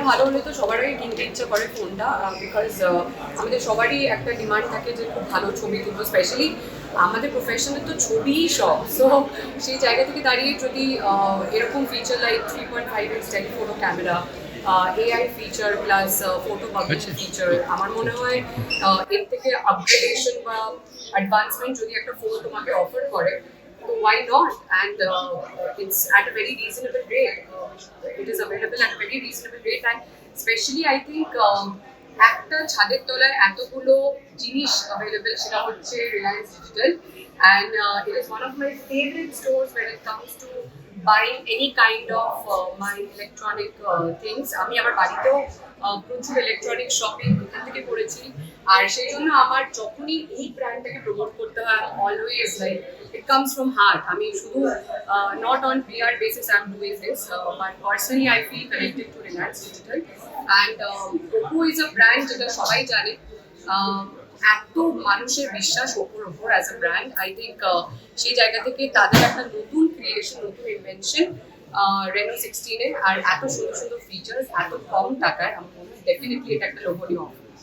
ভালো হলে তো সবারই কিনতে ইচ্ছা করে ফোনটা, বিকজ আমাদের সবারই একটা ডিমান্ড থাকে যে খুব ভালো ছবি তুলবো, স্পেশালি আমাদের প্রফেশনের তো ছবিই সব। সো সেই জায়গা থেকে দাঁড়িয়ে যদি এরকম feature like 3.5x telephoto camera, AI feature plus photo publishing feature, আমার মনে হয় এর থেকে আপগ্রেডেশন বা অ্যাডভান্সমেন্ট যদি একটা ফোন তোমাকে অফার করে, তো why not? And it's at a very reasonable rate. It is available at a very reasonable rate, and especially I think একটা ছাদের তলায় এতগুলো জিনিস অ্যাভেলেবল, সেটা হচ্ছে Reliance digital, and it is one of my favorite stores when it comes to buying any kind of my electronic things. আমি আমার বাড়িতেও প্রচুর ইলেকট্রনিক শপিং এখান থেকে করেছি, আর সেই জন্য আমার যখনই এই ব্র্যান্ডটাকে প্রমোট করতে হয়, always like it comes from heart. I mean, শুধু not on PR basis I'm doing this, but personally I feel connected to Reliance Digital, and Oppo is a brand যেটা সবাই জানে, এত মানুষের বিশ্বাস ওপোর ওপর as a brand. I think সেই জায়গা থেকে তাদের একটা নতুন ক্রিয়েশন, নতুন ইনভেনশন Reno 16-এ, আর এত সুন্দর সুন্দর ফিচার্স এত কম টাকায়, আমার মনে হয় ডেফিনেটলি এটা একটা লোভনীয় অফার।